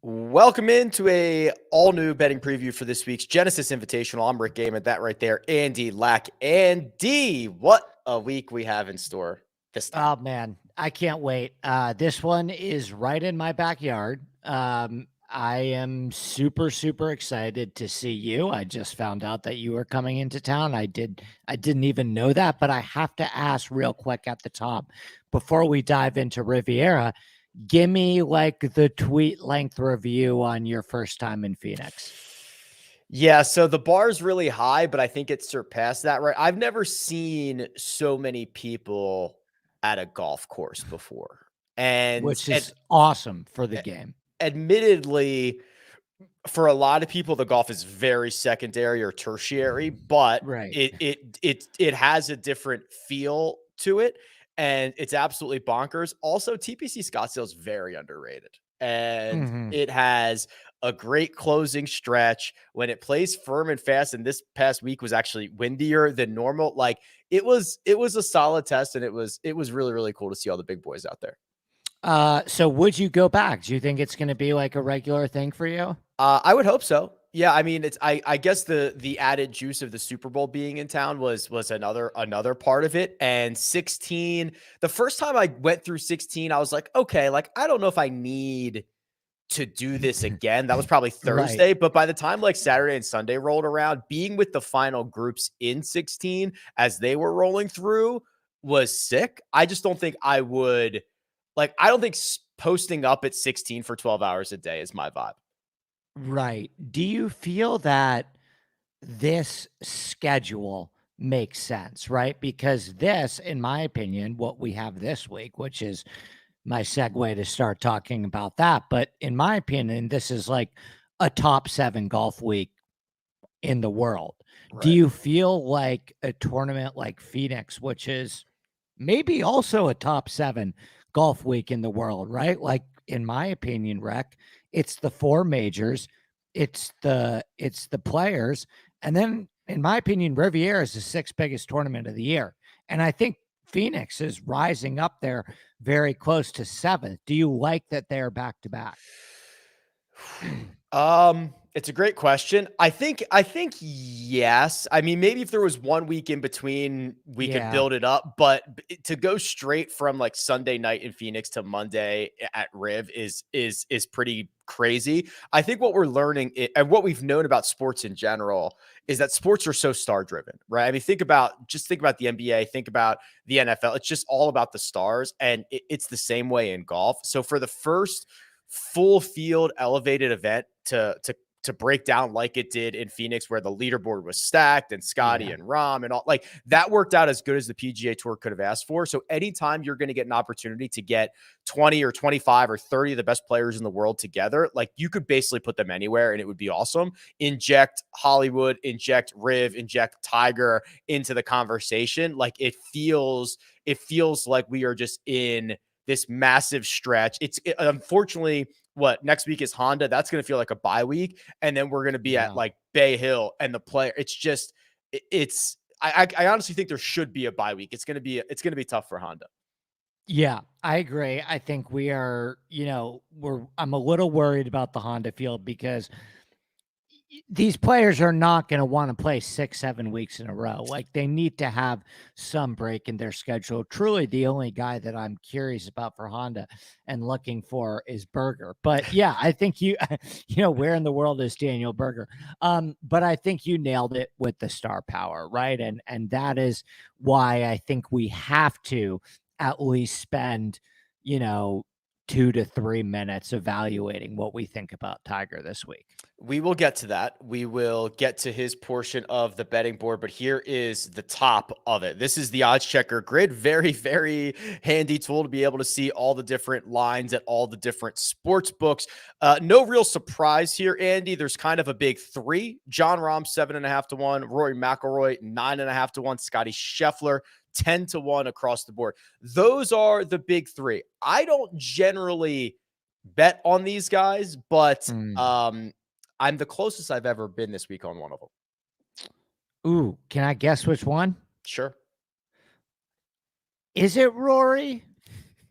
Welcome into a all-new betting preview for this week's Genesis Invitational. I'm Rick Gaiman, that right there, Andy Lack. Andy, what a week we have in store this time. Oh, man, I can't wait. This one is right in my backyard. I am super, super excited to see you. I just found out that you were coming into town. I didn't even know that, but I have to ask real quick at the top before we dive into Riviera. Give me like the tweet length review on your first time in Phoenix. Yeah, so the bar is really high, but I think it surpassed that, right? I've never seen so many people at a golf course before. And which is awesome for the game. Admittedly, for a lot of people, the golf is very secondary or tertiary, but Right. it has a different feel to it. And it's absolutely bonkers. Also, TPC Scottsdale is very underrated. And it has a great closing stretch when it plays firm and fast. And this past week was actually windier than normal. Like it was a solid test, and it was really, really cool to see all the big boys out there. So would you go back? Do you think it's going to be like a regular thing for you? I would hope so. Yeah, I mean, I guess the added juice of the Super Bowl being in town was another part of it. And 16, the first time I went through 16, I was like, okay, like I don't know if I need to do this again. That was probably Thursday, right. But by the time like Saturday and Sunday rolled around, being with the final groups in 16 as they were rolling through was sick. I just don't think I would I don't think posting up at 16 for 12 hours a day is my vibe. Right. Do you feel that this schedule makes sense, right? Because this, in my opinion, what we have this week, which is my segue to start talking about that. But in my opinion, this is like a top 7 golf week in the world. Right. Do you feel like a tournament like Phoenix, which is maybe also a top 7 golf week in the world, right? Like, in my opinion, Rec, it's the 4 majors, it's the players, and then, in my opinion, Riviera is the 6th biggest tournament of the year. And I think Phoenix is rising up there very close to 7th. Do you like that they're back to back? It's a great question. I think yes. I mean, maybe if there was 1 week in between, we could build it up, but to go straight from like Sunday night in Phoenix to Monday at Riv is pretty crazy. I think what we're learning and what we've known about sports in general is that sports are so star driven, right? I mean, think about the NBA, think about the NFL. It's just all about the stars, and it's the same way in golf. So for the first full field elevated event to break down like it did in Phoenix, where the leaderboard was stacked and Scotty and Rahm and all, like that worked out as good as the PGA Tour could have asked for. So anytime you're going to get an opportunity to get 20 or 25 or 30 of the best players in the world together, like you could basically put them anywhere and it would be awesome. Inject Hollywood, inject Riv, inject Tiger into the conversation. Like it feels like we are just in this massive stretch. Unfortunately, what next week is Honda. That's going to feel like a bye week. And then we're going to be at like Bay Hill and the player. It's just, I honestly think there should be a bye week. It's going to be tough for Honda. Yeah, I agree. I think we are, I'm a little worried about the Honda field because these players are not going to want to play 6-7 weeks in a row. Like, they need to have some break in their schedule. Truly, the only guy that I'm curious about for Honda and looking for is Berger. But yeah, I think you know, where in the world is Daniel Berger? But I think you nailed it with the star power, right? And that is why I think we have to at least spend, you know, 2 to 3 minutes evaluating what we think about Tiger this week. We will get to that. We will get to his portion of the betting board, but here is the top of it. This is the odds checker grid. Very, very handy tool to be able to see all the different lines at all the different sports books. No real surprise here, Andy. There's kind of a big three. Jon Rahm, 7.5 to 1. Rory McIlroy, 9.5 to 1. Scotty Scheffler, 10 to 1 across the board. Those are the big three. I don't generally bet on these guys, but I'm the closest I've ever been this week on one of them. Ooh, can I guess which one? Sure. Is it Rory?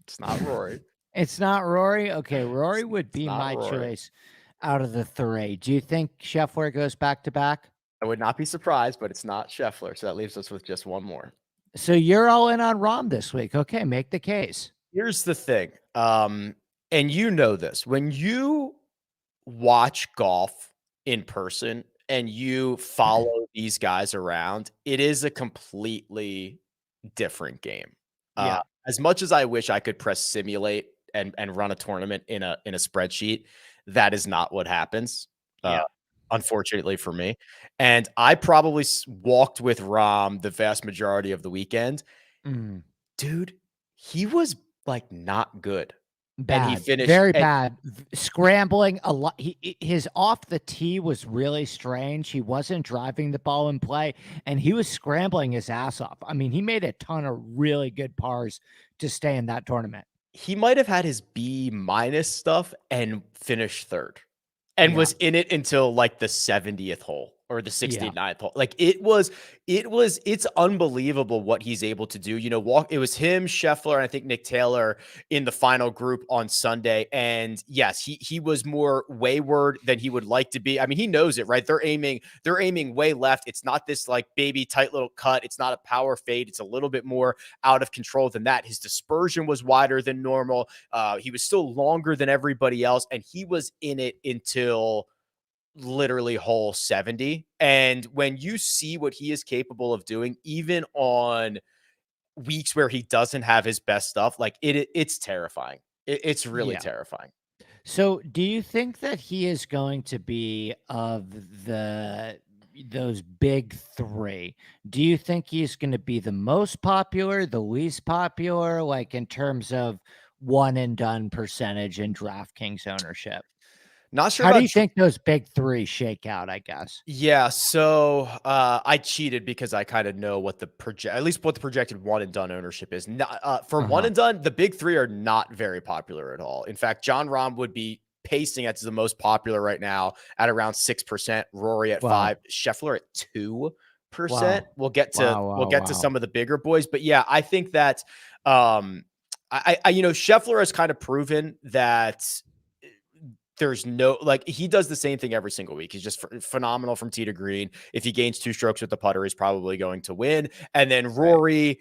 It's not Rory. It's not Rory? Okay, Rory would be my choice out of the three. Do you think Scheffler goes back-to-back? I would not be surprised, but it's not Scheffler, so that leaves us with just one more. So you're all in on Rahm this week. Okay, make the case. Here's the thing, and you know this. When you watch golf in person and you follow these guys around, it is a completely different game. Yeah. As much as I wish I could press simulate and run a tournament in a spreadsheet, that is not what happens. Unfortunately for me. And I probably walked with Rahm the vast majority of the weekend. Dude, he was like not good. Bad. And he finished very bad. Scrambling a lot. His off the tee was really strange. He wasn't driving the ball in play, and he was scrambling his ass off. I mean, he made a ton of really good pars to stay in that tournament. He might have had his B- stuff and finished third, and was in it until like the 70th hole or the 69th hole. Like it's unbelievable what he's able to do. You know, it was him, Scheffler, and I think Nick Taylor in the final group on Sunday. And yes, he was more wayward than he would like to be. I mean, he knows it, right? They're aiming way left. It's not this like baby tight little cut. It's not a power fade. It's a little bit more out of control than that. His dispersion was wider than normal. He was still longer than everybody else, and he was in it until literally hole 70. And when you see what he is capable of doing, even on weeks where he doesn't have his best stuff, like it's terrifying. It's really terrifying. So do you think that he is going to be of those big three? Do you think he's going to be the most popular, the least popular, like in terms of one and done percentage in DraftKings ownership? Not sure. How do you think those big three shake out, I guess? Yeah, so I cheated because I kind of know what the projected one and done ownership is. Not, for one and done, the big three are not very popular at all. In fact, Jon Rahm would be pacing as the most popular right now at around 6%, Rory at 5%, Scheffler at 2%. We'll get to some of the bigger boys, but yeah, I think that I you know, Scheffler has kind of proven that there's no, like, he does the same thing every single week. He's just phenomenal from tee to green. If he gains 2 strokes with the putter, he's probably going to win. And then Rory,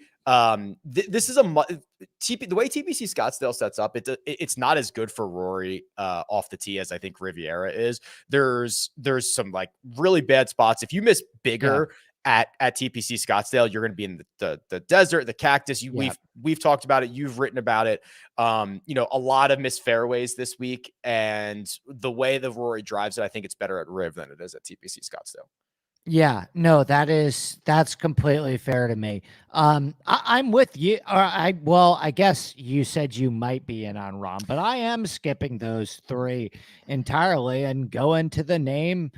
this is the way TPC Scottsdale sets up, it's not as good for Rory off the tee as I think Riviera is. There's some like really bad spots. If you miss bigger at TPC Scottsdale, you're going to be in the desert, the cactus. We've talked about it. You've written about it. You know, a lot of missed fairways this week, and the way the Rory drives it, I think it's better at Riv than it is at TPC Scottsdale. Yeah, no, that's completely fair to me. I'm with you. I guess you said you might be in on Rahm, but I am skipping those three entirely and going to the name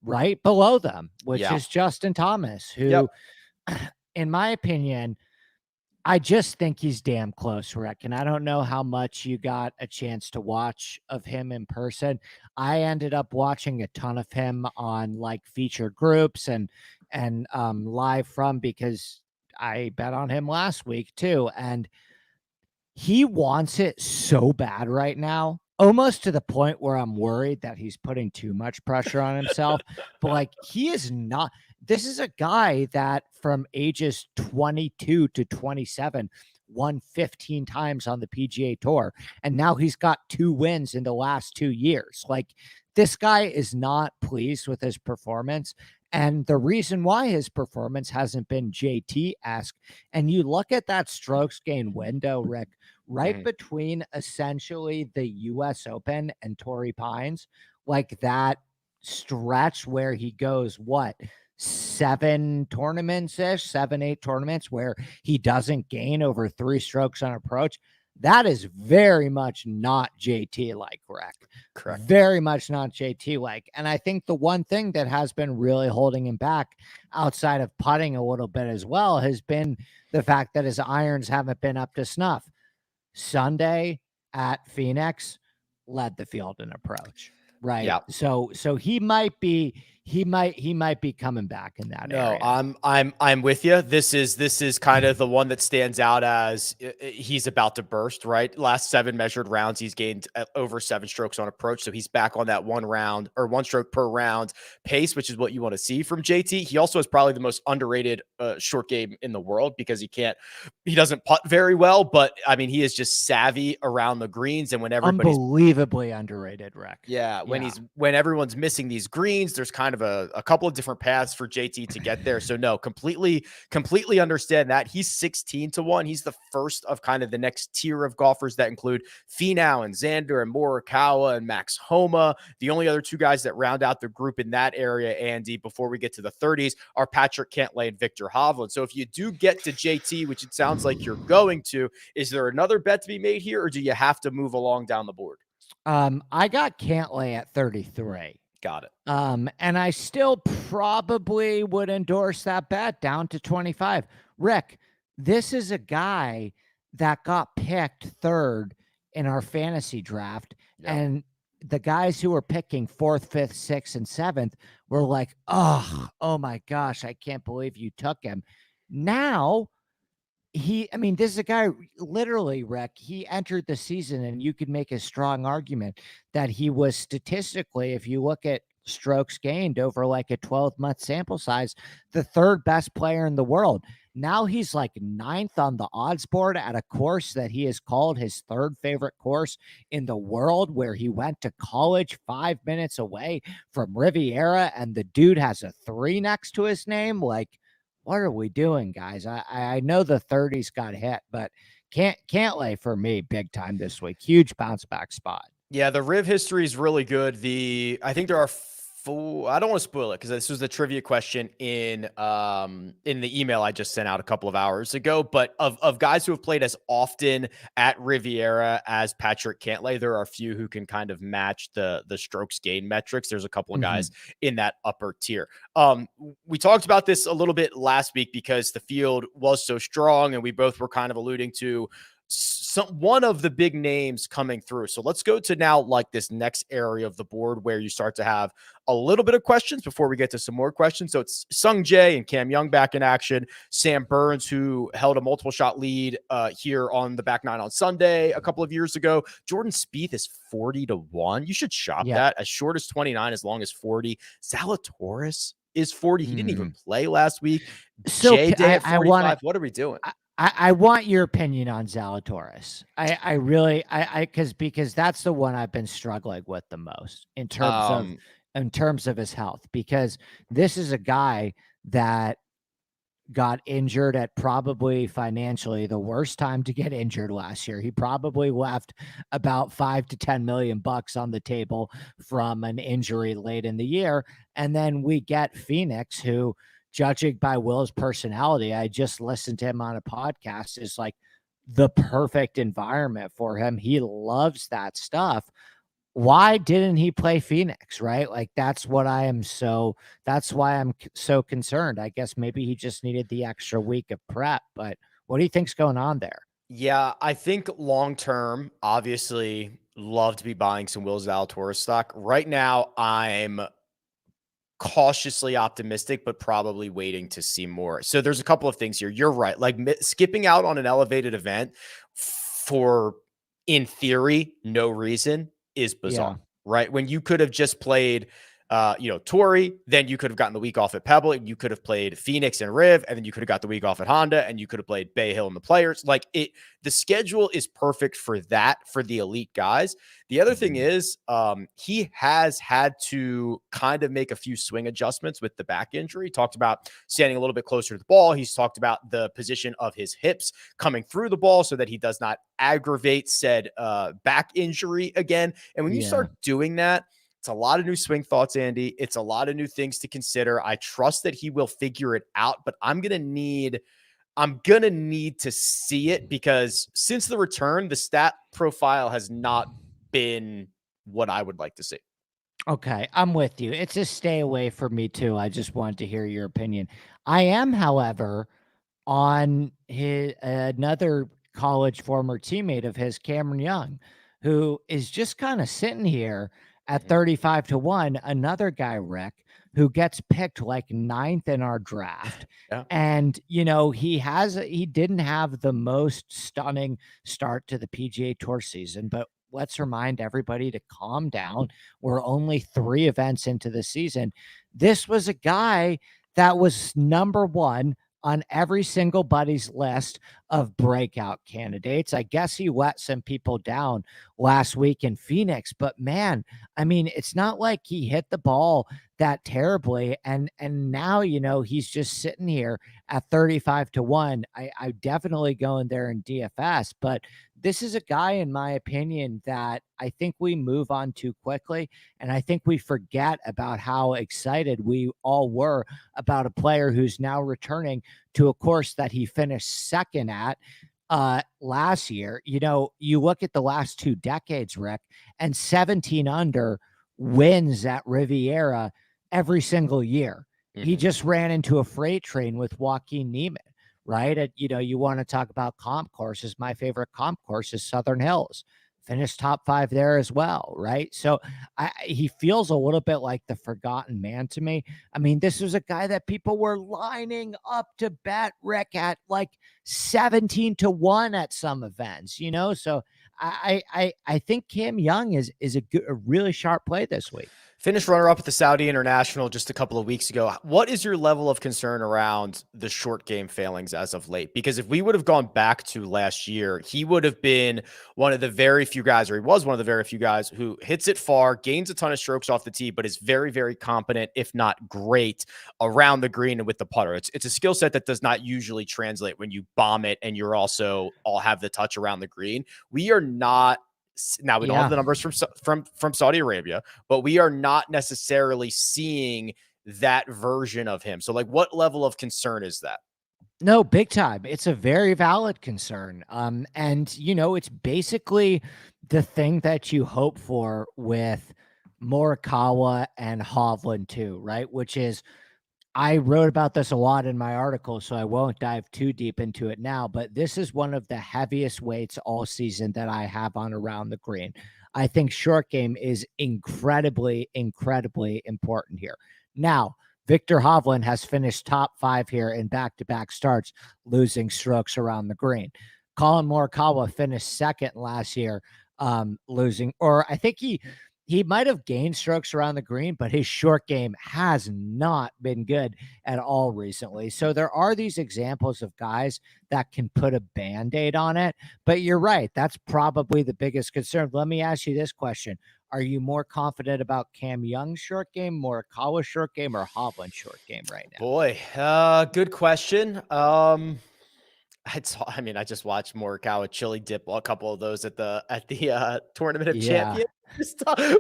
right below them, which is Justin Thomas, who, in my opinion, I just think he's damn close, Rick. And I don't know how much you got a chance to watch of him in person. I ended up watching a ton of him on like featured groups and live from, because I bet on him last week too. And he wants it so bad right now. almost to the point where I'm worried that he's putting too much pressure on himself. But like, he is not. This is a guy that from ages 22 to 27 won 15 times on the PGA Tour, and now he's got 2 wins in the last 2 years. Like, this guy is not pleased with his performance. And the reason why his performance hasn't been JT-esque, and you look at that strokes gain window, Rick, right between essentially the US Open and Torrey Pines, like that stretch where he goes, what, 7 tournaments-ish, 7, 8 tournaments where he doesn't gain over 3 strokes on approach. That is very much not JT like, Rick. Correct. Very much not JT like. And I think the one thing that has been really holding him back outside of putting a little bit as well has been the fact that his irons haven't been up to snuff. Sunday at Phoenix led the field in approach, right? Yeah. So he might be coming back in that area. I'm with you. This is kind of the one that stands out as he's about to burst, right? Last 7 measured rounds, he's gained over 7 strokes on approach. So he's back on that 1 stroke per round pace, which is what you want to see from JT. He also is probably the most underrated short game in the world because he doesn't putt very well, but I mean, he is just savvy around the greens. And when everybody's unbelievably underrated, Rick. Yeah. When everyone's missing these greens, there's kind of a couple of different paths for JT to get there. So no, completely understand that. He's 16-1. He's the first of kind of the next tier of golfers that include Finau and Xander and Morikawa and Max Homa. The only other 2 guys that round out the group in that area, Andy, before we get to the 30s, are Patrick Cantlay and Victor Hovland. So if you do get to JT, which it sounds like you're going to, is there another bet to be made here, or do you have to move along down the board? I got Cantlay at 33. Got it. And I still probably would endorse that bet down to 25. Rick, this is a guy that got picked 3rd in our fantasy draft. Yep. And the guys who were picking 4th, 5th, 6th, and 7th were like, oh my gosh, I can't believe you took him. Now, this is a guy, literally, Rick, he entered the season, and you could make a strong argument that he was statistically, if you look at strokes gained over like a 12-month sample size, the 3rd best player in the world. Now he's like 9th on the odds board at a course that he has called his 3rd favorite course in the world, where he went to college 5 minutes away from Riviera, and the dude has a 3 next to his name. Like, what are we doing, guys? I know the 30s got hit, but Cantlay for me big time this week. Huge bounce back spot. Yeah, the Riv history is really good. I think there are 4. I don't want to spoil it because this was the trivia question in the email I just sent out a couple of hours ago. But of guys who have played as often at Riviera as Patrick Cantlay, there are a few who can kind of match the strokes gain metrics. There's a couple of guys in that upper tier. We talked about this a little bit last week because the field was so strong, and we both were kind of alluding to one of the big names coming through. So let's go to now like this next area of the board where you start to have a little bit of questions before we get to some more questions. So it's Sung Jae and Cam Young back in action. Sam Burns, who held a multiple shot lead here on the back 9 on Sunday a couple of years ago. Jordan Spieth is 40-1. You should shop that. As short as 29, as long as 40. Zalatoris is 40. He didn't even play last week. So J Day at 45. What are we doing? I want your opinion on Zalatoris. I really because that's the one I've been struggling with the most in terms of his health, because this is a guy that got injured at probably financially the worst time to get injured last year. He probably left about $5 to $10 million on the table from an injury late in the year. And then we get Phoenix, who, judging by Will's personality, I just listened to him on a podcast, is like the perfect environment for him. He loves that stuff. Why didn't he play Phoenix, right? Like, that's why I'm so concerned. I guess maybe he just needed the extra week of prep, but what do you think's going on there? Yeah, I think long-term, obviously love to be buying some Will Zalatoris stock. Right now, I'm cautiously optimistic, but probably waiting to see more. So there's a couple of things here. You're right. Like skipping out on an elevated event for, in theory, no reason is bizarre, Yeah. right? When you could have just played, Torrey, then you could have gotten the week off at Pebble, and you could have played Phoenix and Riv, and then you could have got the week off at Honda, and you could have played Bay Hill and the Players. Like the schedule is perfect for that, for the elite guys. The other thing is, he has had to kind of make a few swing adjustments with the back injury. He talked about standing a little bit closer to the ball. He's talked about the position of his hips coming through the ball so that he does not aggravate said back injury again. And when you start doing that, it's a lot of new swing thoughts, Andy. It's a lot of new things to consider. I trust that he will figure it out, but I'm going to need to see it, because since the return, the stat profile has not been what I would like to see. Okay, I'm with you. It's a stay away for me too. I just wanted to hear your opinion. I am, however, on his another college former teammate of his, Cameron Young, who is just kind of sitting here at 35 to 1. Another guy, Rick, who gets picked like 9th in our draft. Yeah. And he didn't have the most stunning start to the PGA Tour season, but let's remind everybody to calm down. We're only 3 events into the season. This was a guy that was number 1 on every single buddy's list of breakout candidates. I guess he let some people down last week in Phoenix, but man, I mean, it's not like he hit the ball that terribly. And now, he's just sitting here at 35 to 1. I definitely go in there in DFS, but this is a guy, in my opinion, that I think we move on too quickly. And I think we forget about how excited we all were about a player who's now returning to a course that he finished second at last year. You look at the last 2 decades, Rick, and 17 under wins at Riviera every single year. He just ran into a freight train with Joaquin Niemann. Right. You want to talk about comp courses. My favorite comp course is Southern Hills. Finished top 5 there as well. Right. So he feels a little bit like the forgotten man to me. I mean, this was a guy that people were lining up to bet, Rick, at like 17 to 1 at some events, So I think Cam Young is a really sharp play this week. Finished runner-up at the Saudi International just a couple of weeks ago. What is your level of concern around the short game failings as of late? Because if we would have gone back to last year, he would have been one of the very few guys, or he was one of the very few guys who hits it far, gains a ton of strokes off the tee, but is very, very competent, if not great, around the green and with the putter. It's a skill set that does not usually translate when you bomb it and you're also all have the touch around the green. We are not. Now we don't have the numbers from Saudi Arabia, but we are not necessarily seeing that version of him. So, like, what level of concern is that? No, big time. It's a very valid concern. And it's basically the thing that you hope for with Morikawa and Hovland too, right? Which is, I wrote about this a lot in my article, so I won't dive too deep into it now, but this is one of the heaviest weights all season that I have on around the green. I think short game is incredibly, incredibly important here. Now, Victor Hovland has finished top 5 here in back-to-back starts, losing strokes around the green. Colin Morikawa finished second last year, losing, or I think he might have gained strokes around the green, but his short game has not been good at all recently. So there are these examples of guys that can put a Band-Aid on it. But you're right. That's probably the biggest concern. Let me ask you this question. Are you more confident about Cam Young's short game, Morikawa's short game, or Hovland's short game right now? Boy, good question. I just watched Morikawa chili dip a couple of those at the Tournament of Champions,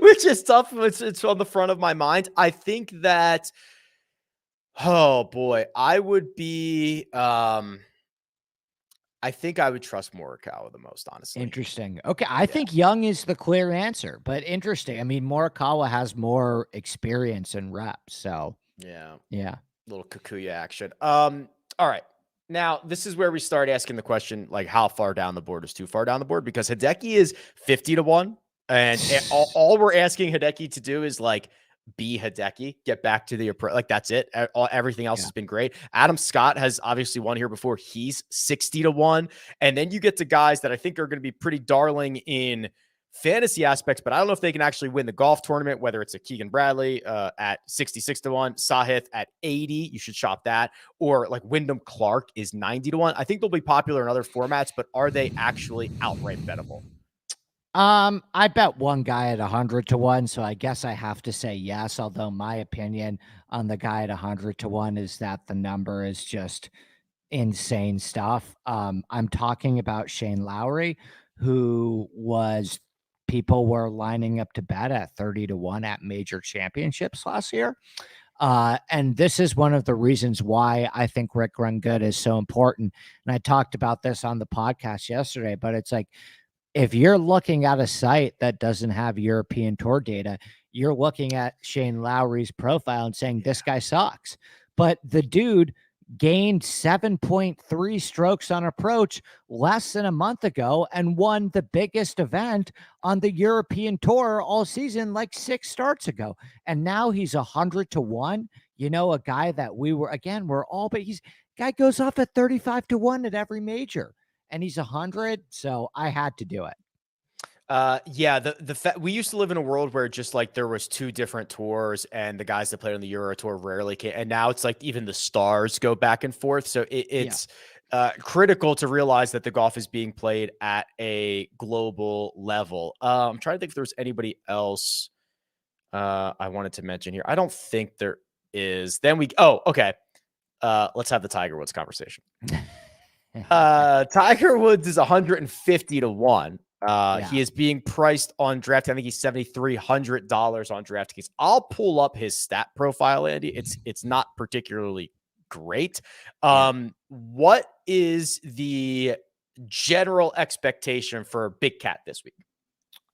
which is tough. It's on the front of my mind. I think that, oh boy, I would be. I think I would trust Morikawa the most, honestly. Interesting. Okay, I think Young is the clear answer, but interesting. I mean, Morikawa has more experience and reps, so yeah, little Kikuya action. All right. Now, this is where we start asking the question, like, how far down the board is too far down the board? Because Hideki is 50 to 1. And all we're asking Hideki to do is, like, be Hideki, get back to the approach. Like, that's it. Everything else has been great. Adam Scott has obviously won here before. He's 60 to 1. And then you get to guys that I think are going to be pretty darling in fantasy aspects, but I don't know if they can actually win the golf tournament, whether it's a Keegan Bradley at 66-1, Sahith at 80. You should shop that. Or like Wyndham Clark is 90-1. I think they'll be popular in other formats, but are they actually outright bettable? I bet one guy at 100-1, so I guess I have to say yes. Although my opinion on the guy at 100-1 is that the number is just insane stuff. I'm talking about Shane Lowry, who was people were lining up to bet at 30-1 at major championships last year. And this is one of the reasons why I think Rick Run Good is so important. And I talked about this on the podcast yesterday, but it's like, if you're looking at a site that doesn't have European Tour data, you're looking at Shane Lowry's profile and saying, this guy sucks. But the dude gained 7.3 strokes on approach less than a month ago and won the biggest event on the European Tour all season, like 6 starts ago. And now he's 100-1. You know, a guy that we're all, but guy goes off at 35-1 at every major. And he's 100, so I had to do it. Yeah, we used to live in a world where just like there was 2 different tours, and the guys that played on the Euro Tour rarely came. And now it's like even the stars go back and forth. So it's critical to realize that the golf is being played at a global level. I'm trying to think if there's anybody else I wanted to mention here. I don't think there is. Okay. Let's have the Tiger Woods conversation. Tiger Woods is 150-1. He is being priced on DraftKings. I think he's $7,300 on DraftKings. I'll pull up his stat profile, Andy. It's not particularly great. What is the general expectation for Big Cat this week?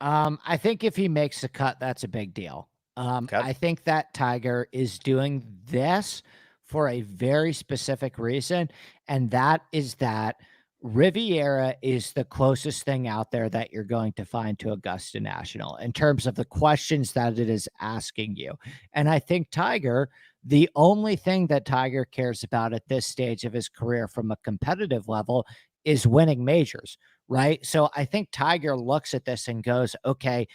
I think if he makes the cut, that's a big deal. I think that Tiger is doing this for a very specific reason, and that is that Riviera is the closest thing out there that you're going to find to Augusta National in terms of the questions that it is asking you. And I think Tiger, the only thing that Tiger cares about at this stage of his career from a competitive level is winning majors, right? So I think Tiger looks at this and goes, okay,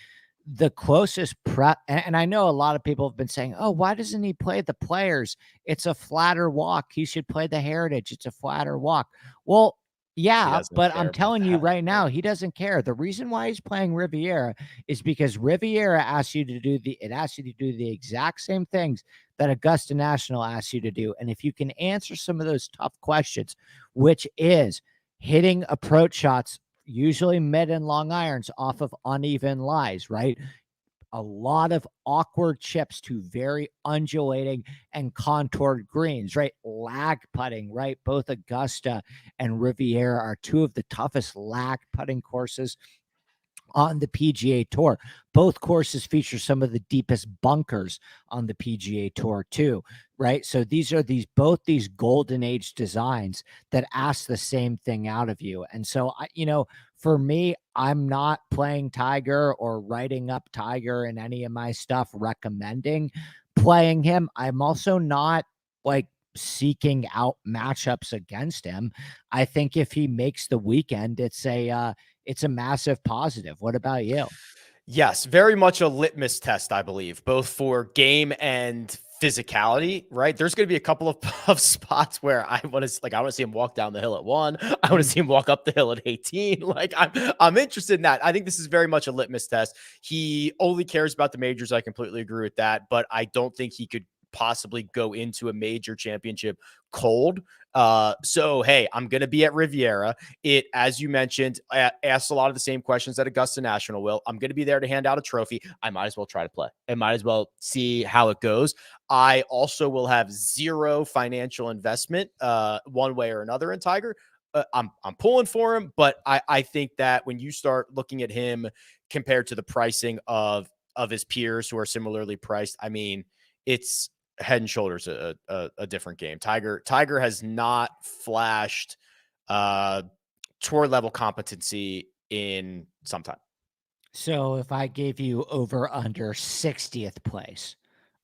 the closest prep, and I know a lot of people have been saying, oh, why doesn't he play the Players? It's a flatter walk. He should play the Heritage. It's a flatter walk. Well, yeah, but I'm telling you right now, he doesn't care. The reason why he's playing Riviera is because Riviera asks you to do the exact same things that Augusta National asks you to do. And if you can answer some of those tough questions, which is hitting approach shots, usually mid and long irons off of uneven lies, right? A lot of awkward chips to very undulating and contoured greens, right? Lag putting, right? Both Augusta and Riviera are 2 of the toughest lag putting courses on the PGA Tour. Both courses feature some of the deepest bunkers on the PGA Tour too, right? So these are both these golden age designs that ask the same thing out of you. And so for me, I'm not playing Tiger or writing up Tiger in any of my stuff recommending playing him. I'm also not like seeking out matchups against him. I think if he makes the weekend, it's a massive positive. What about you? Yes, very much a litmus test, I believe, both for game and physicality, right? There's going to be a couple of spots where I want to see him walk down the hill at 1. I want to see him walk up the hill at 18. Like I'm interested in that. I think this is very much a litmus test. He only cares about the majors. I completely agree with that, but I don't think he could possibly go into a major championship cold. So, hey, I'm going to be at Riviera. It, as you mentioned, asks a lot of the same questions that Augusta National will. I'm going to be there to hand out a trophy. I might as well try to play. I might as well see how it goes. I also will have zero financial investment one way or another in Tiger. I'm pulling for him, but I think that when you start looking at him compared to the pricing of his peers who are similarly priced, I mean, it's head and shoulders a different game. Tiger has not flashed tour level competency in some time. So if I gave you over under 60th place,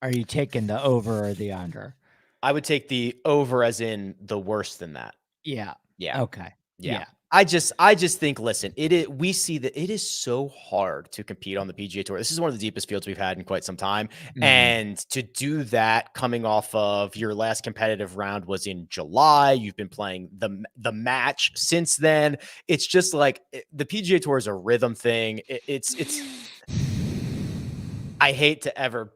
are you taking the over or the under? I would take the over as in the worse than that. Yeah. Yeah. Okay. Yeah. I just think, listen, we see that it is so hard to compete on the PGA Tour. This is one of the deepest fields we've had in quite some time. And to do that coming off of your last competitive round was in July. You've been playing the match since then. It's just like the PGA Tour is a rhythm thing. It's I hate to ever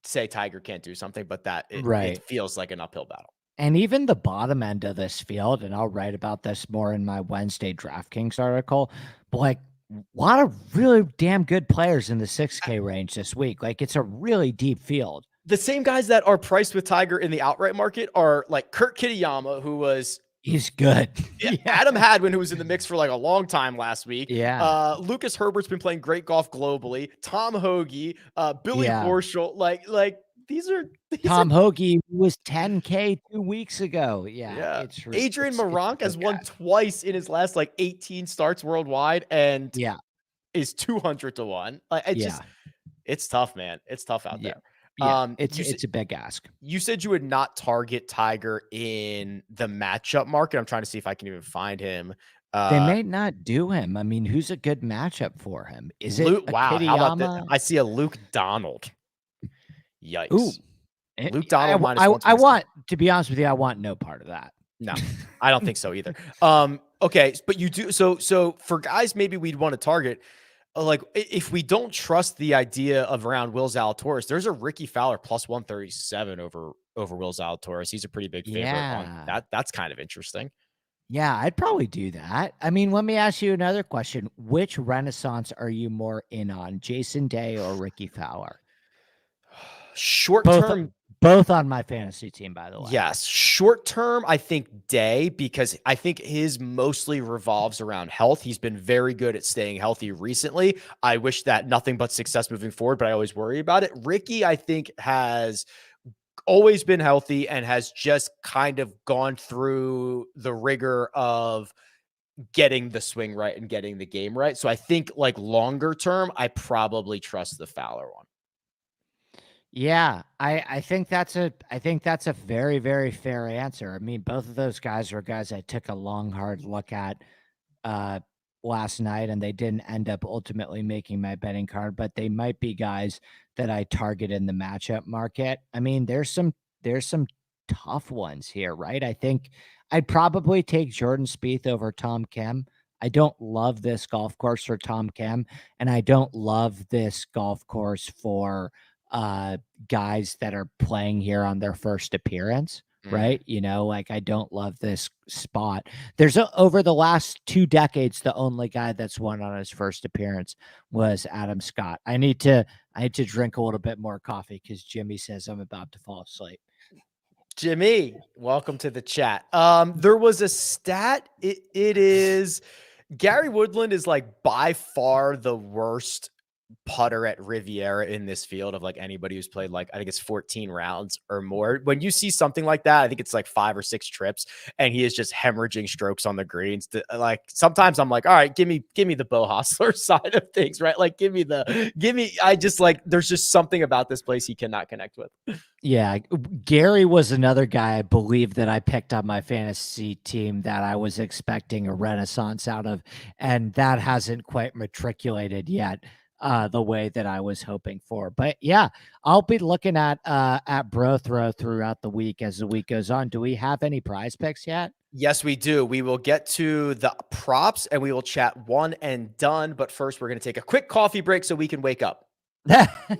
say Tiger can't do something, but it feels like an uphill battle. And even the bottom end of this field, and I'll write about this more in my Wednesday DraftKings article, but like a lot of really damn good players in the 6K range this week. Like it's a really deep field. The same guys that are priced with Tiger in the outright market are like Kurt Kitayama, who was he's good. Adam Hadwin, who was in the mix for like a long time last week. Yeah. Lucas Herbert's been playing great golf globally. Tom Hoagie, Billy Horschel, like these are Tom Hoagie was 10K 2 weeks ago. Yeah. Adrian Moronk has won twice in his last like 18 starts worldwide and is 200 to 1. It's tough, man. It's tough out there. Yeah, it's a big ask. You said you would not target Tiger in the matchup market. I'm trying to see if I can even find him. They may not do him. I mean, who's a good matchup for him? Is it wow? How about that? I see a Luke Donald. Yikes. Ooh. Luke Donald I want, to be honest with you, I want no part of that. No, I don't think so either. Okay, but you do so for guys maybe we'd want to target. Like if we don't trust the idea of around Will Zalatoris, there's a Ricky Fowler plus 137 over Will Zalatoris. He's a pretty big favorite on that. That's kind of interesting. Yeah, I'd probably do that. I mean, let me ask you another question. Which Renaissance are you more in on, Jason Day or Ricky Fowler? Short term, both on my fantasy team, by the way. Yes. Short term, I think Day, because I think his mostly revolves around health. He's been very good at staying healthy recently. I wish that nothing but success moving forward, but I always worry about it. Ricky, I think, has always been healthy and has just kind of gone through the rigor of getting the swing right and getting the game right. So I think like longer term, I probably trust the Fowler one. Yeah, I think that's a very, very fair answer. I mean, both of those guys are guys I took a long, hard look at last night, and they didn't end up ultimately making my betting card, but they might be guys that I target in the matchup market. I mean, there's some tough ones here, right? I think I'd probably take Jordan Spieth over Tom Kim. I don't love this golf course for Tom Kim, and I don't love this golf course for guys that are playing here on their first appearance, right? You know, like I don't love this spot. There's over the last 2 decades, the only guy that's won on his first appearance was Adam Scott. I need to drink a little bit more coffee because Jimmy says I'm about to fall asleep. Jimmy, welcome to the chat. There was a stat. It is Gary Woodland is like by far the worst putter at Riviera in this field of like anybody who's played like I think it's 14 rounds or more. When you see something like that, I think it's like 5 or 6 trips and he is just hemorrhaging strokes on the greens. Like sometimes I'm like, all right, give me the Bo Hostler side of things, right? Like give me I just like there's just something about this place he cannot connect with. Yeah, Gary was another guy I believe that I picked on my fantasy team that I was expecting a renaissance out of, and that hasn't quite matriculated yet the way that I was hoping for. But yeah, I'll be looking at Bro Throw throughout the week as the week goes on. Do we have any prize picks yet? Yes, we do. We will get to the props and we will chat one and done. But first, we're going to take a quick coffee break so we can wake up.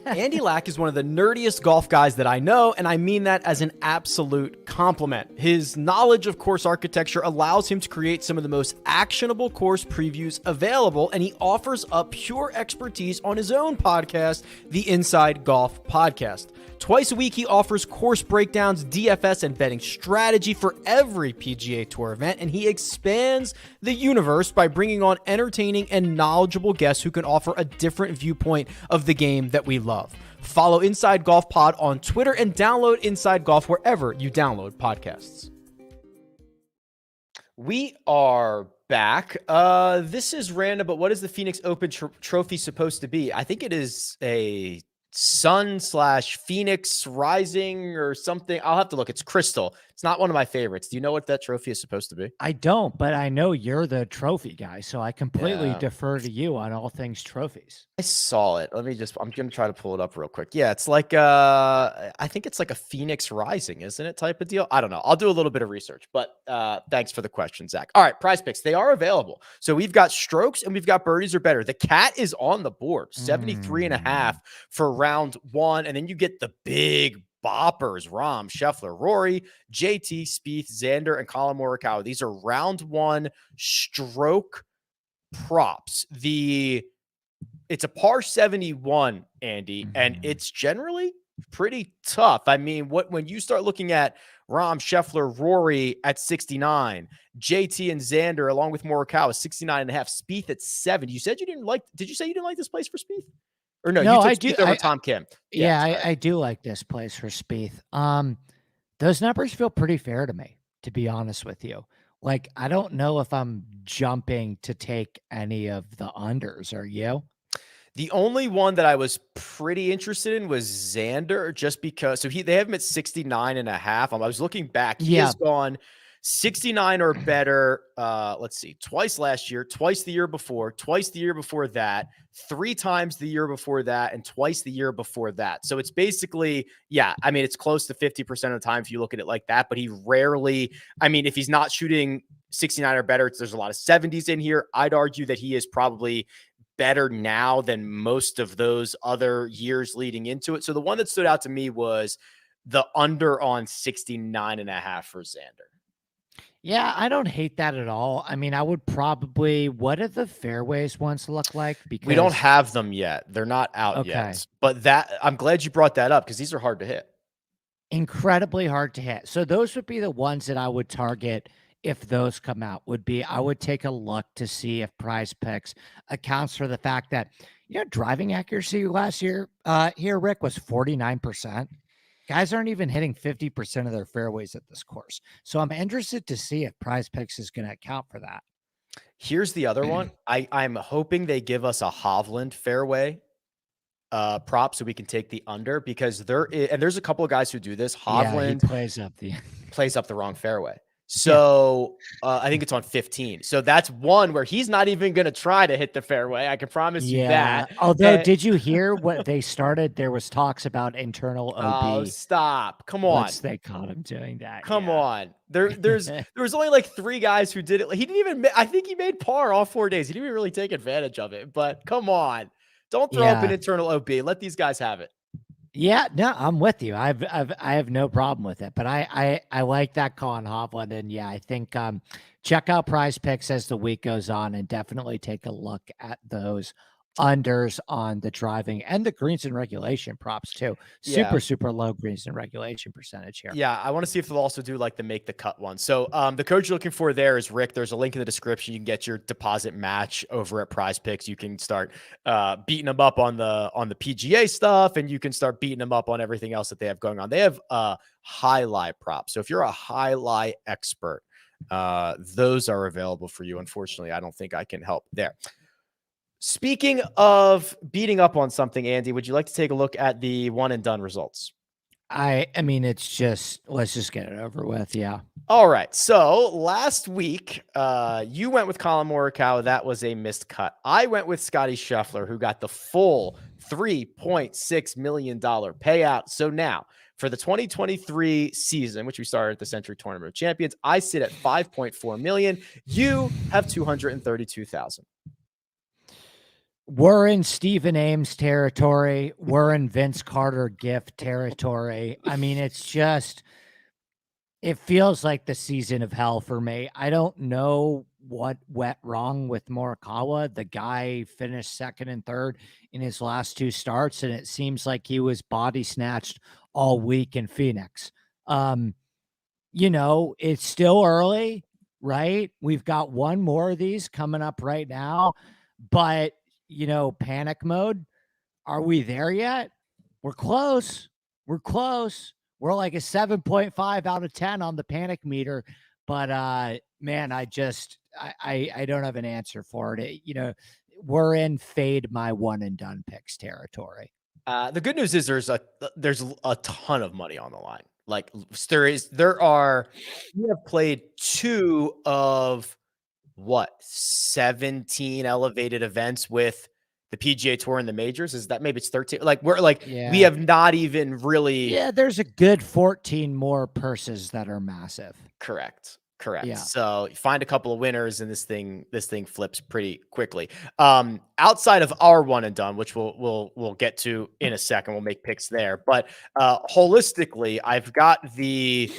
Andy Lack is one of the nerdiest golf guys that I know, and I mean that as an absolute compliment. His knowledge of course architecture allows him to create some of the most actionable course previews available, and he offers up pure expertise on his own podcast, the Inside Golf Podcast. Twice a week, he offers course breakdowns, DFS, and betting strategy for every PGA Tour event, and he expands the universe by bringing on entertaining and knowledgeable guests who can offer a different viewpoint of the game that we love. Follow Inside Golf Pod on Twitter and download Inside Golf wherever you download podcasts. We are back. This is random, but what is the Phoenix Open trophy supposed to be? I think it is a Sun/Phoenix Rising or something. I'll have to look. It's crystal. It's not one of my favorites. Do you know what that trophy is supposed to be? I don't, but I know you're the trophy guy, so I completely Yeah. defer to you on all things trophies. I saw it. I'm gonna try to pull it up real quick. Yeah, it's like I think it's like a Phoenix Rising, isn't it? Type of deal. I don't know. I'll do a little bit of research, but thanks for the question, Zach. All right, prize picks. They are available. So we've got strokes and we've got birdies or better. The cat is on the board, 73.5 for round one. And then you get the big boppers, Rahm, Scheffler, Rory, JT, Spieth, Xander, and Colin Morikawa. These are round one stroke props. It's a par 71, Andy, and it's generally pretty tough. I mean, when you start looking at Rahm, Scheffler, Rory at 69, JT and Xander along with Morikawa 69.5, Spieth at 70. You said you didn't like. Did you say you didn't like this place for Spieth? Or no, you took I do. Spieth over Tom Kim. Yeah, I do like this place for Spieth. Those numbers feel pretty fair to me, to be honest with you. Like, I don't know if I'm jumping to take any of the unders. Are you? The only one that I was pretty interested in was Xander, just because. So they have him at 69.5. I was looking back. He has gone 69 or better. Let's see, twice last year, twice the year before that, 3 times the year before that, and twice the year before that. So it's basically, yeah, I mean, it's close to 50% of the time if you look at it like that, but he rarely, I mean, if he's not shooting 69 or better, there's a lot of 70s in here. I'd argue that he is probably better now than most of those other years leading into it. So the one that stood out to me was the under on 69.5 for Xander. Yeah, I don't hate that at all. I mean, I would probably, what do the fairways ones look like? Because we don't have them yet. They're not out yet. But I'm glad you brought that up because these are hard to hit. Incredibly hard to hit. So those would be the ones that I would target if those come out. I would take a look to see if PrizePicks accounts for the fact that, driving accuracy last year here, Rick, was 49%. Guys aren't even hitting 50% of their fairways at this course. So I'm interested to see if PrizePicks is going to account for that. Here's the other one. I'm hoping they give us a Hovland fairway prop so we can take the under, because there's a couple of guys who do this. Hovland plays up the wrong fairway. So I think it's on 15. So that's one where he's not even going to try to hit the fairway. I can promise you that. Although, did you hear what they started? There was talks about internal OB. Oh, stop. Come on. They caught him doing that. Come on. There was only like 3 guys who did it. He didn't even, I think he made par all 4 days. He didn't even really take advantage of it, but come on. Don't throw up an internal OB. Let these guys have it. Yeah, no, I'm with you. I have no problem with it, but I like that call on Hovland, and yeah, I think check out PrizePicks as the week goes on, and definitely take a look at those unders on the driving and the greens and regulation props too. Super low greens and regulation percentage here. Yeah, I want to see if they'll also do like the make the cut one. So the code you're looking for there is Rick. There's a link in the description. You can get your deposit match over at PrizePicks. You can start beating them up on the PGA stuff, and you can start beating them up on everything else that they have going on. They have highlight props. So if you're a highlight expert, those are available for you. Unfortunately, I don't think I can help there. Speaking of beating up on something, Andy, would you like to take a look at the one and done results? I mean, it's just, let's just get it over with. Yeah. All right. So last week, you went with Colin Morikawa. That was a missed cut. I went with Scotty Scheffler, who got the full $3.6 million payout. So now for the 2023 season, which we started at the Century Tournament of Champions, I sit at 5.4 million. You have 232,000. We're in Stephen Ames territory. We're in Vince Carter gift territory. I mean, it feels like the season of hell for me. I don't know what went wrong with Morikawa. The guy finished second and third in his last 2 starts, and it seems like he was body snatched all week in Phoenix. It's still early, right? We've got one more of these coming up right now, but panic mode. Are we there yet? We're close. We're like a 7.5 out of 10 on the panic meter. But man, I don't have an answer for it. We're in fade my one and done picks territory. The good news is there's a ton of money on the line Like we have played 2 of what 17 elevated events with the PGA Tour and the majors. Is that maybe it's 13? Like we have not even really. Yeah, there's a good 14 more purses that are massive. Correct. Correct. Yeah. So find a couple of winners and this thing flips pretty quickly. Outside of our one and done, which we'll get to in a second, we'll make picks there. But holistically, I've got the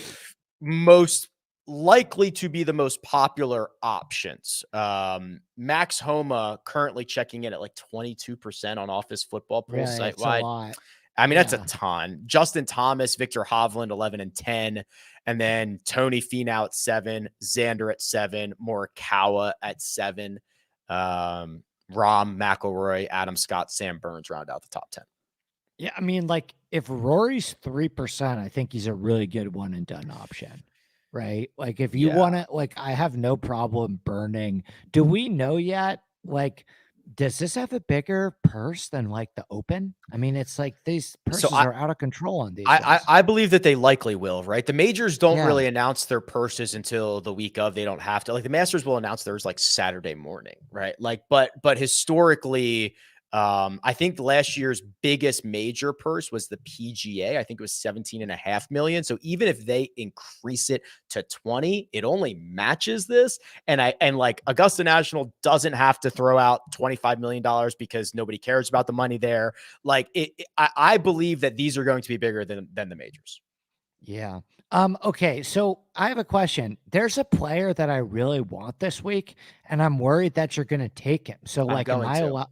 most likely to be the most popular options. Max Homa currently checking in at like 22% on office football pools Really, site wide. a lot. I mean, that's a ton. Justin Thomas, Victor Hovland, 11 and 10. And then Tony Finau at 7, Xander at 7, Morikawa at 7, Rahm, McIlroy, Adam Scott, Sam Burns round out the top 10. Yeah, I mean, like if Rory's 3%, I think he's a really good one and done option, right? Like if you want to, like I have no problem burning. Do we know yet? Like, does this have a bigger purse than like the Open? I mean, it's like these purses are out of control on these. I believe that they likely will, right? The majors don't really announce their purses until the week of. They don't have to. Like the Masters will announce theirs like Saturday morning, right? Like, but historically, I think last year's biggest major purse was the PGA. I think it was 17.5 million. So even if they increase it to 20, it only matches this. And like Augusta National doesn't have to throw out $25 million because nobody cares about the money there. Like I believe that these are going to be bigger than the majors. Yeah. Okay. So I have a question. There's a player that I really want this week, and I'm worried that you're going to take him. So like, am I allowed?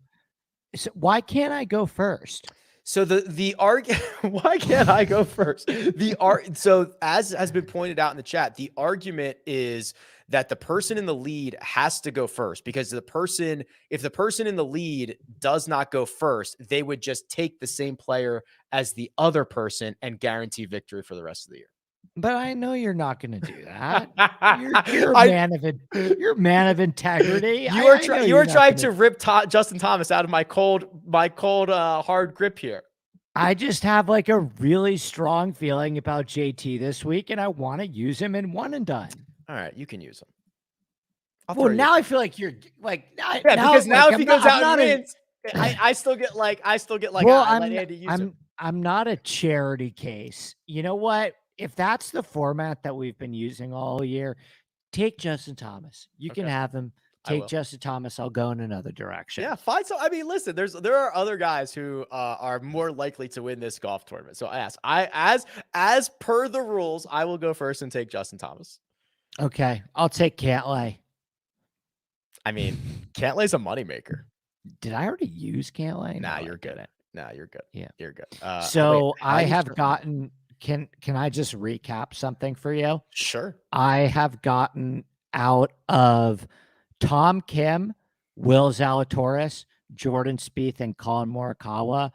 So why can't I go first? So why can't I go first? So as has been pointed out in the chat, the argument is that the person in the lead has to go first because if the person in the lead does not go first, they would just take the same player as the other person and guarantee victory for the rest of the year. But I know you're not going to do that. You're a man of integrity. You are trying to rip Justin Thomas out of my cold hard grip here. I just have like a really strong feeling about JT this week, and I want to use him in one and done. All right, you can use him. Well, now I feel like you're like, because now if he goes out and wins, I still get like, well, I'm not a charity case. You know what? If that's the format that we've been using all year, take Justin Thomas. You can have him. Take Justin Thomas. I'll go in another direction. Yeah, fine. So I mean, listen, there are other guys who are more likely to win this golf tournament. So as per the rules, I will go first and take Justin Thomas. Okay, I'll take Cantlay. I mean, Cantlay's a moneymaker. Did I already use Cantlay? Nah, you're good. Nah, you're good. Yeah, you're good. So I have gotten. Can I just recap something for you? Sure. I have gotten out of Tom Kim, Will Zalatoris, Jordan Spieth, and Colin Morikawa.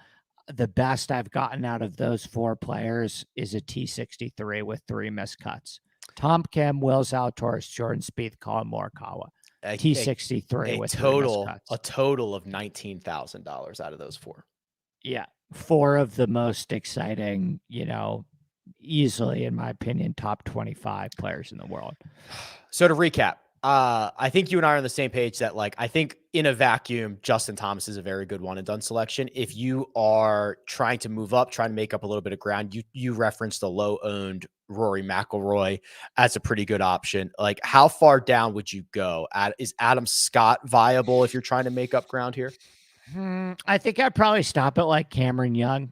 The best I've gotten out of those 4 players is a T63 with 3 missed cuts. Tom Kim, Will Zalatoris, Jordan Spieth, Colin Morikawa. T63 with 3 missed cuts. A total of $19,000 out of those 4. Yeah. 4 of the most exciting, easily, in my opinion, top 25 players in the world. So to recap, I think you and I are on the same page that like, I think in a vacuum, Justin Thomas is a very good one and done selection. If you are trying to move up, trying to make up a little bit of ground, you referenced the low owned Rory McIlroy as a pretty good option. Like how far down would you go? Is Adam Scott viable if you're trying to make up ground here? I think I'd probably stop at like Cameron Young,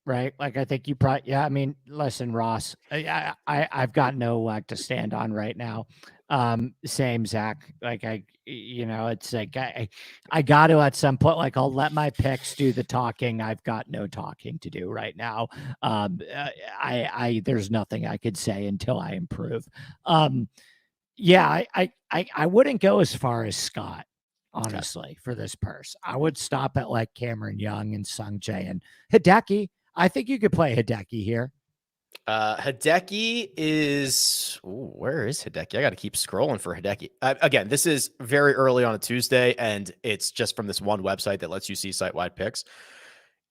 right? Like I think you probably, I mean, listen, Ross, I've got no leg to stand on right now. Same Zach, like it's like, I got to at some point, like I'll let my picks do the talking. I've got no talking to do right now. There's nothing I could say until I improve. I wouldn't go as far as Scott. Honestly, for this purse, I would stop at like Cameron Young and Sung Jae and Hideki. I think you could play Hideki here. Hideki is where is Hideki? I got to keep scrolling for Hideki. Again, this is very early on a Tuesday, and it's just from this one website that lets you see site-wide picks.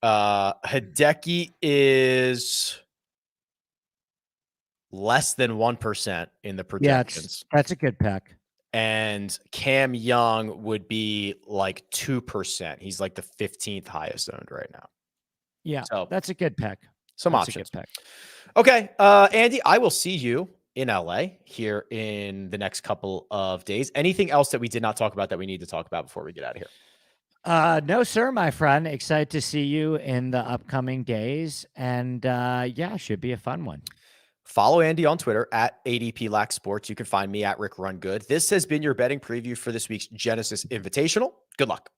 Hideki is less than 1% in the Yeah, projections. that's a good pick. And Cam Young would be like 2%. He's like the 15th highest owned right now. Yeah, So that's a good pick. Some that's options. A good pick. Okay, Andy, I will see you in LA here in the next couple of days. Anything else that we did not talk about that we need to talk about before we get out of here? No, sir, my friend. Excited to see you in the upcoming days. And yeah, should be a fun one. Follow Andy on Twitter at ADP Sports. You can find me at RickRunGood. This has been your betting preview for this week's Genesis Invitational. Good luck.